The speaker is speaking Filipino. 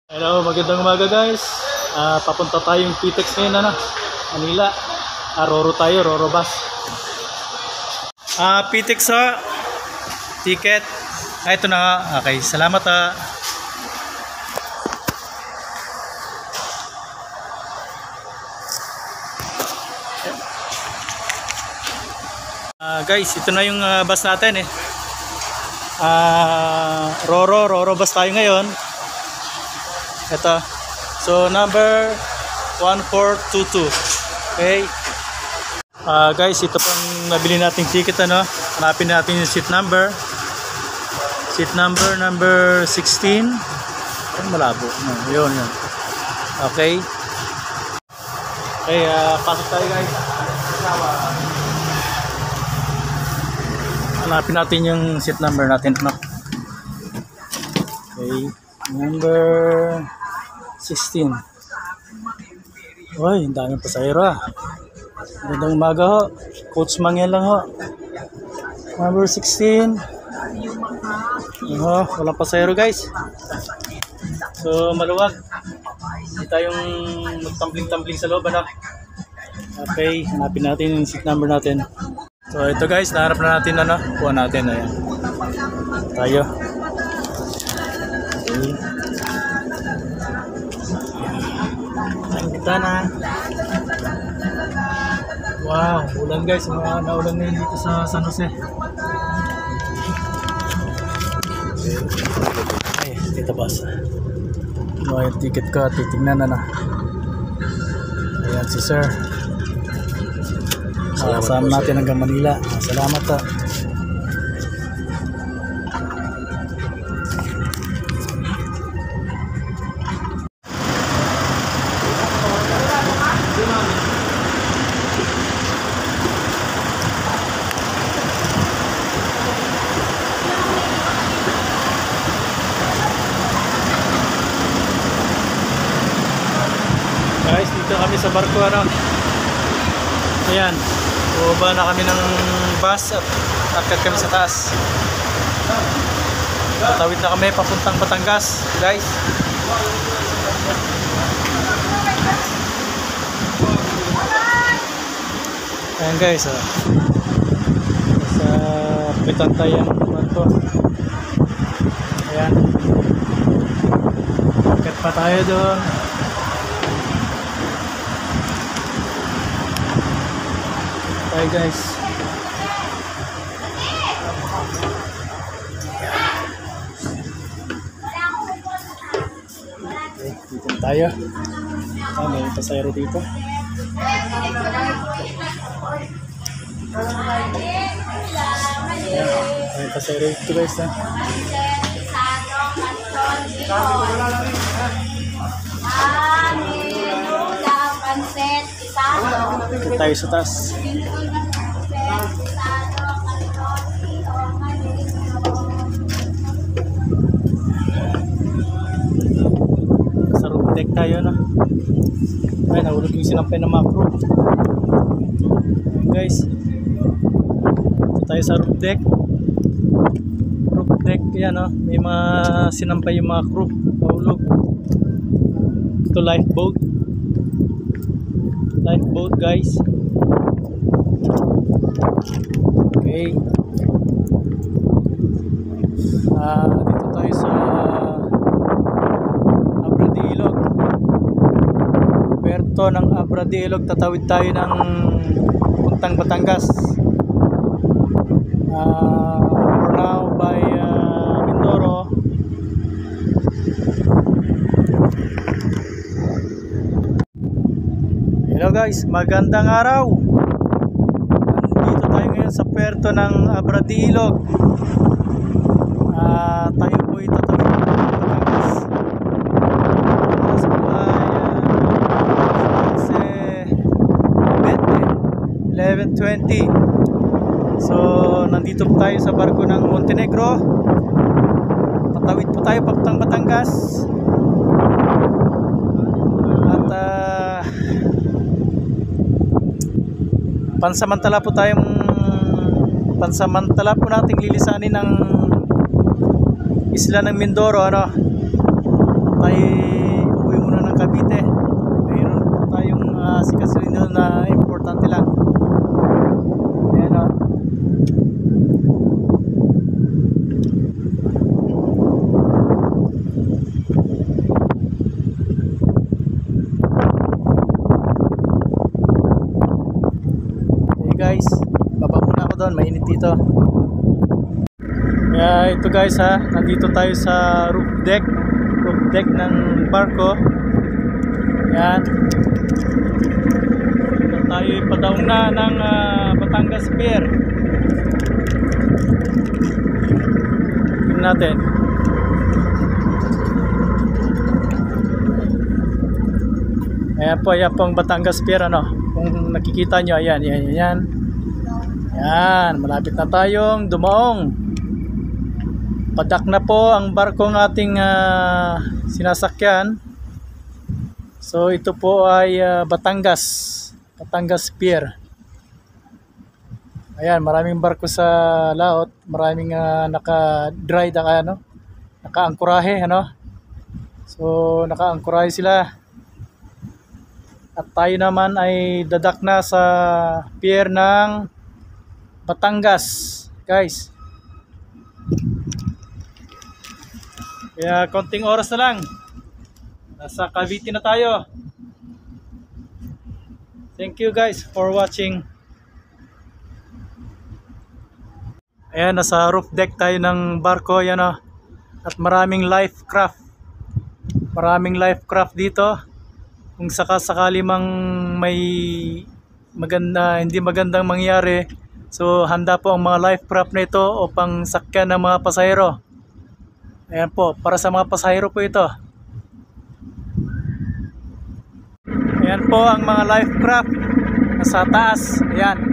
Hello, magandang umaga guys. Papunta tayong PTEX ngayon, Manila. Roro tayo, Roro bus. PTEX ticket. Ito na. Okay, salamat guys, ito na yung bus natin Roro bus tayo ngayon. Ito. So number 1422. Okay. Guys, ito pang nabili nating ticket Hanapin natin yung seat number. Seat number 16. Malabo. Yun. Okay. Okay, pasok tayo guys. Hanapin natin yung seat number natin, Okay. Number 16. Uy, ang daming pasahero Magandang umaga Coach Mangel lang Number 16. Walang pasahero guys. So maluwag. Hindi tayong magtambling-tambling sa loob Okay, hanapin natin yung seat number natin. So ito guys, nahanap na natin kuha natin. Ayan. Tayo. Okay. Wow, ulan guys, naulan ngayon dito sa San Jose. Ay, dito boss. Yung ticket ko, titignan Ayan si sir. Salamat natin hanggang Manila. Salamat Guys, dito kami sa barko Ayan, bumaba na kami ng bus at akit kami sa taas. Tatawid na kami papuntang Batangas, guys. Ayan guys, sa Pitantay ang barko. Ayan, akit pa tayo doon. Hi guys. Okay, dito tayo. May pasahero dito. May pasahero dito guys Dito tayo sa taas. Sa roof deck tayo Ay, nahulog yung sinampay ng macro. Guys, dito tayo sa roof deck. Roof deck yan may mga sinampay yung mga crew. Nahulog. Ito lifeboat guys. Okay. Dito tayo sa Abradilog. Puerto ng Abradilog. Tatawid tayo ng puntang Batangas. For now by Mindoro. Hello guys, magandang araw. Nandito tayo ngayon sa puerto ng Abradilog. Tayo po itatawid ng Batangas. Oras po ay 11:20. So nandito po tayo sa barko ng Montenegro. Tatawid po tayo papuntang Batangas. Pansamantala po nating lilisanin ng isla ng Mindoro Tayo ngayon, mainit dito. Kaya ito guys ha, nandito tayo sa roof deck ng barko. Yan. Tayo padaong na ng Batangas Pier. Tingnan natin. Ayan po ang Batangas Pier, ano. Kung nakikita nyo, ayan. Yan, malapit na tayong dumaong. Padak na po ang barkong ating sinasakyan. So ito po ay Batangas Pier. Ayan, maraming barko sa laot, maraming naka-dry naka-angkorahe, ano. So naka-angkorahe sila. At tayo naman ay dadak na sa pier ng Batangas, guys. Kaya konting oras na lang, nasa Cavite na tayo. Thank you guys for watching. Ayan, nasa roof deck tayo ng barko, yan o. At maraming life craft dito. Kung sakasakali mang may hindi magandang mangyari, so handa po ang mga life craft na ito upang sakyan ng mga pasahero. Ayan po, para sa mga pasahero po ito. Ayan po ang mga life craft nasa taas. Ayan.